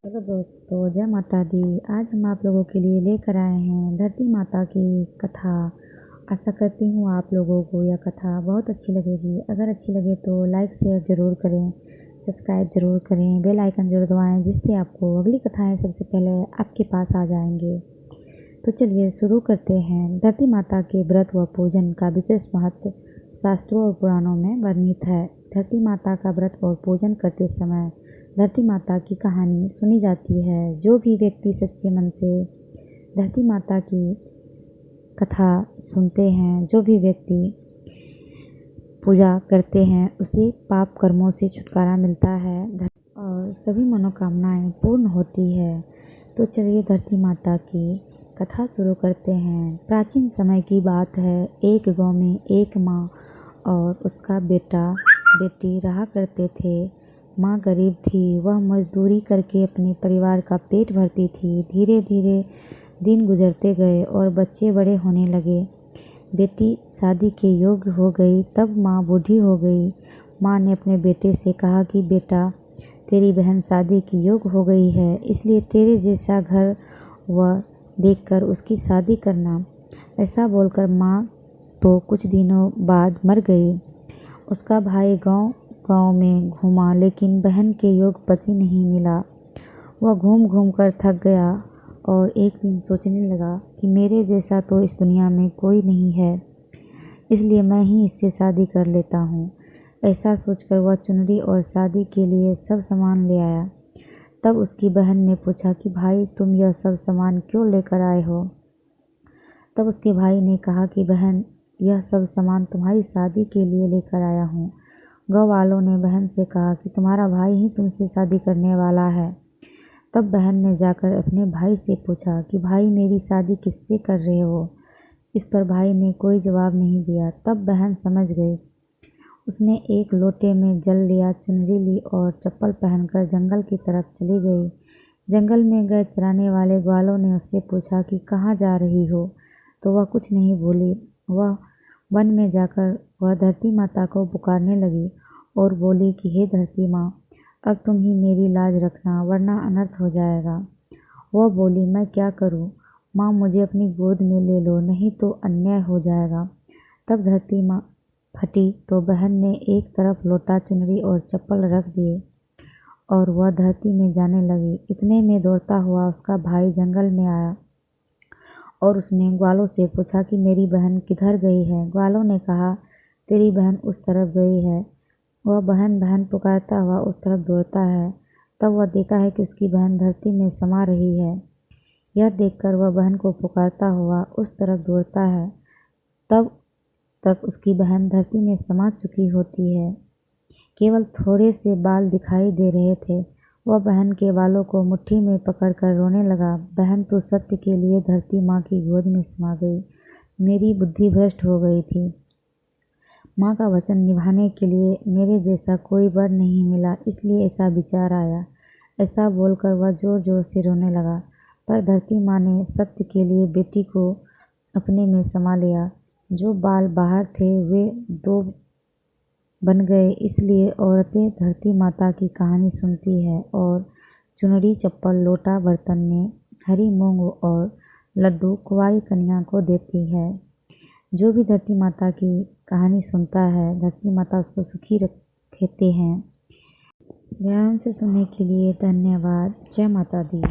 Hello दोस्तों, जय माता दी। आज हम आप लोगों के लिए लेकर आए हैं धरती माता की कथा। आशा करती हूँ आप लोगों को यह कथा बहुत अच्छी लगेगी। अगर अच्छी लगे तो लाइक शेयर ज़रूर करें, सब्सक्राइब ज़रूर करें, बेल आइकन ज़रूर दबाएं, जिससे आपको अगली कथाएं सबसे पहले आपके पास आ जाएंगे। तो चलिए शुरू करते हैं। धरती माता के व्रत व पूजन का विशेष महत्व शास्त्रों और पुराणों में वर्णित है। धरती माता का व्रत और पूजन करते समय धरती माता की कहानी सुनी जाती है। जो भी व्यक्ति सच्चे मन से धरती माता की कथा सुनते हैं, जो भी व्यक्ति पूजा करते हैं, उसे पाप कर्मों से छुटकारा मिलता है और सभी मनोकामनाएं पूर्ण होती है। तो चलिए धरती माता की कथा शुरू करते हैं। प्राचीन समय की बात है। एक गांव में एक माँ और उसका बेटा बेटी रहा करते थे। माँ गरीब थी, वह मजदूरी करके अपने परिवार का पेट भरती थी। धीरे धीरे दिन गुजरते गए और बच्चे बड़े होने लगे। बेटी शादी के योग्य हो गई, तब माँ बूढ़ी हो गई। माँ ने अपने बेटे से कहा कि बेटा, तेरी बहन शादी की योग्य हो गई है, इसलिए तेरे जैसा घर वह देखकर उसकी शादी करना। ऐसा बोलकर माँ तो कुछ दिनों बाद मर गई। उसका भाई गांव गांव में घूमा, लेकिन बहन के योग्य पति नहीं मिला। वह घूम घूम कर थक गया और एक दिन सोचने लगा कि मेरे जैसा तो इस दुनिया में कोई नहीं है, इसलिए मैं ही इससे शादी कर लेता हूँ। ऐसा सोचकर वह चुनरी और शादी के लिए सब सामान ले आया। तब उसकी बहन ने पूछा कि भाई, तुम यह सब सामान क्यों लेकर आए हो? तब उसके भाई ने कहा कि बहन, यह सब सामान तुम्हारी शादी के लिए लेकर आया हूँ। गाँव वालों ने बहन से कहा कि तुम्हारा भाई ही तुमसे शादी करने वाला है। तब बहन ने जाकर अपने भाई से पूछा कि भाई, मेरी शादी किससे कर रहे हो? इस पर भाई ने कोई जवाब नहीं दिया। तब बहन समझ गई। उसने एक लोटे में जल लिया, चुनरी ली और चप्पल पहनकर जंगल की तरफ चली गई। जंगल में गए चराने वाले ग्वालों ने उससे पूछा कि कहाँ जा रही हो? तो वह कुछ नहीं बोली। वह वन में जाकर वह धरती माता को पुकारने लगी और बोली कि हे धरती माँ, अब तुम ही मेरी लाज रखना, वरना अनर्थ हो जाएगा। वह बोली, मैं क्या करूँ माँ, मुझे अपनी गोद में ले लो, नहीं तो अन्याय हो जाएगा। तब धरती माँ फटी तो बहन ने एक तरफ लोटा, चुनरी और चप्पल रख दिए और वह धरती में जाने लगी। इतने में दौड़ता हुआ उसका भाई जंगल में आया और उसने ग्वालों से पूछा कि मेरी बहन किधर गई है? ग्वालों ने कहा, तेरी बहन उस तरफ गई है। वह बहन बहन पुकारता हुआ उस तरफ दौड़ता है। तब वह देखा है कि उसकी बहन धरती में समा रही है। यह देखकर वह बहन को पुकारता हुआ उस तरफ दौड़ता है। तब तक उसकी बहन धरती में समा चुकी होती है। केवल थोड़े से बाल दिखाई दे रहे थे। वह बहन के बालों को मुट्ठी में पकड़कर रोने लगा। बहन तो सत्य के लिए धरती माँ की गोद में समा गई। मेरी बुद्धि भ्रष्ट हो गई थी। माँ का वचन निभाने के लिए मेरे जैसा कोई वर नहीं मिला, इसलिए ऐसा विचार आया। ऐसा बोलकर वह जोर जोर से रोने लगा। पर धरती माँ ने सत्य के लिए बेटी को अपने में समा लिया। जो बाल बाहर थे वे दो बन गए। इसलिए औरतें धरती माता की कहानी सुनती है और चुनरी, चप्पल, लोटा, बर्तन में हरी मूंग और लड्डू कुंवारी कन्या को देती है। जो भी धरती माता की कहानी सुनता है, धरती माता उसको सुखी रखते हैं। ध्यान से सुनने के लिए धन्यवाद। जय माता दी।